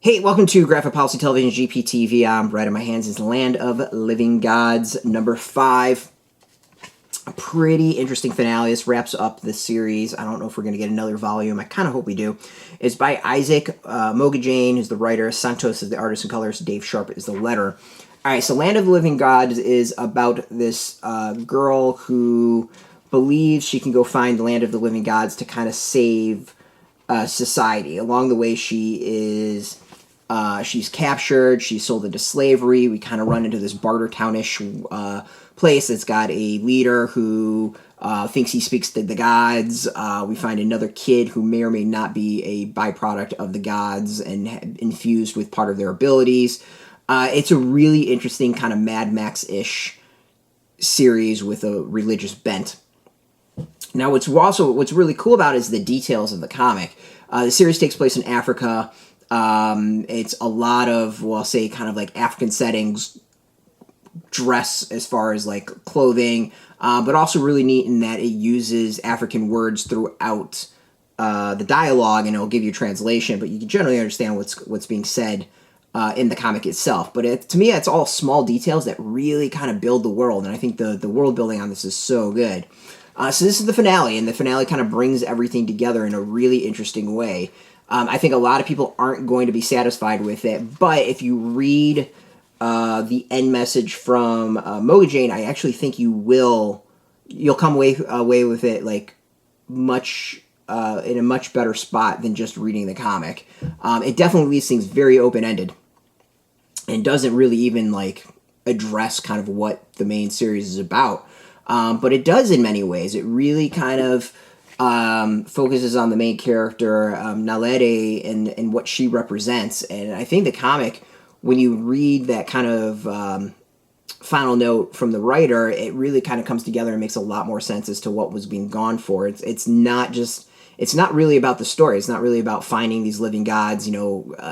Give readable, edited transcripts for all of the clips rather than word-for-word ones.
Hey, welcome to Graphic Policy Television GPTV. Right in my hands is Land of Living Gods, number 5. A pretty interesting finale. This wraps up the series. I don't know if we're going to get another volume. I kind of hope we do. It's by Isaac Mogajane, who's the writer. Santtos is the artist and colorist. Dave Sharpe is the letterer. All right, so Land of the Living Gods is about this girl who believes she can go find the Land of the Living Gods to kind of save society. Along the way, she's captured, she's sold into slavery. We kind of run into this barter townish place that's got a leader who thinks he speaks to the gods. We find another kid who may or may not be a byproduct of the gods and infused with part of their abilities. It's a really interesting kind of Mad Max-ish series with a religious bent. Now, what's really cool about it is the details of the comic. The series takes place in Africa. It's a lot of, well, I'll say kind of like African settings, dress as far as like clothing, but also really neat in that it uses African words throughout the dialogue, and it'll give you a translation, but you can generally understand what's being said in the comic itself. But to me, it's all small details that really kind of build the world, and I think the world building on this is so good. So this is the finale, and the finale kind of brings everything together in a really interesting way. I think a lot of people aren't going to be satisfied with it, but if you read the end message from Mogajane, I actually think you'll come away with it like much in a much better spot than just reading the comic. It definitely leaves things very open-ended and doesn't really even like address kind of what the main series is about, but it does in many ways. It really kind of focuses on the main character, Naledi, and what she represents. And I think the comic, when you read that kind of final note from the writer, it really kind of comes together and makes a lot more sense as to what was being gone for. It's not really about the story. It's not really about finding these living gods,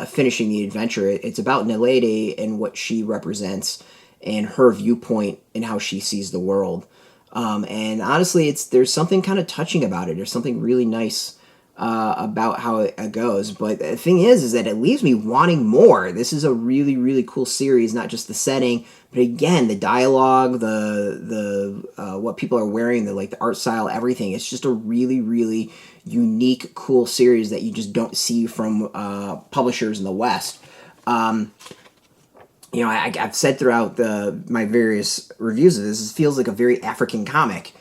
finishing the adventure. It's about Naledi and what she represents and her viewpoint and how she sees the world. And honestly, there's something kind of touching about it. There's something really nice about how it goes. But the thing is that it leaves me wanting more. This is a really, really cool series, not just the setting, but again, the dialogue, the what people are wearing, the art style, everything. It's just a really, really unique, cool series that you just don't see from publishers in the West. I've said throughout my various reviews of this, it feels like a very African comic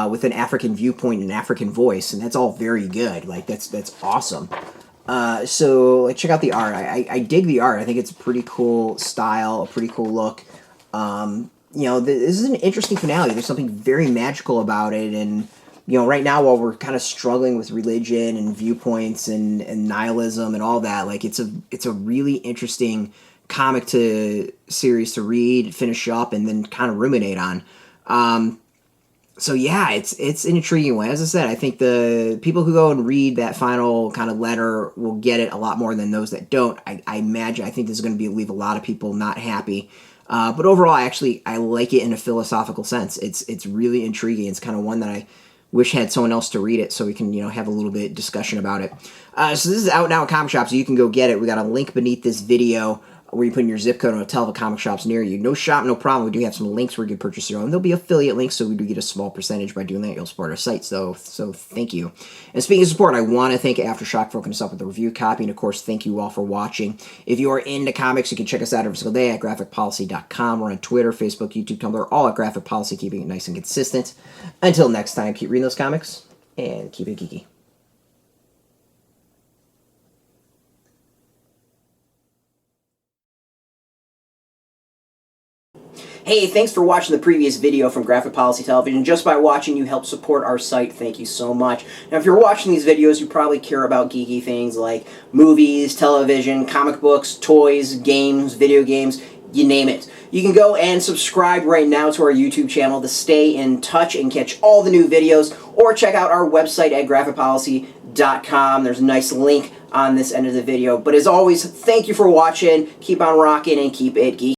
with an African viewpoint and an African voice, and that's all very good. Like, that's awesome. So check out the art. I dig the art. I think it's a pretty cool style, a pretty cool look. This is an interesting finale. There's something very magical about it, and right now, while we're kind of struggling with religion and viewpoints and nihilism and all that, like it's a really interesting comic series to read, finish up, and then kind of ruminate on. So yeah, it's an intriguing one. As I said, I think the people who go and read that final kind of letter will get it a lot more than those that don't. I think this is going to leave a lot of people not happy. But overall, I like it in a philosophical sense. It's really intriguing. It's kind of one that I wish had someone else to read it so we can, have a little bit of discussion about it. So this is out now at comic shops, so you can go get it. We got a link beneath this video where you put in your zip code and it'll tell the comic shops near you. No shop, no problem. We do have some links where you can purchase your own. There'll be affiliate links, so we do get a small percentage by doing that. You'll support our site, so thank you. And speaking of support, I want to thank AfterShock for hooking us up with the review copy, and of course, thank you all for watching. If you are into comics, you can check us out every single day at graphicpolicy.com. We're on Twitter, Facebook, YouTube, Tumblr, all at Graphic Policy, keeping it nice and consistent. Until next time, keep reading those comics, and keep it geeky. Hey, thanks for watching the previous video from Graphic Policy Television. Just by watching, you help support our site. Thank you so much. Now, if you're watching these videos, you probably care about geeky things like movies, television, comic books, toys, games, video games, you name it. You can go and subscribe right now to our YouTube channel to stay in touch and catch all the new videos, or check out our website at graphicpolicy.com. There's a nice link on this end of the video. But as always, thank you for watching. Keep on rocking and keep it geeky.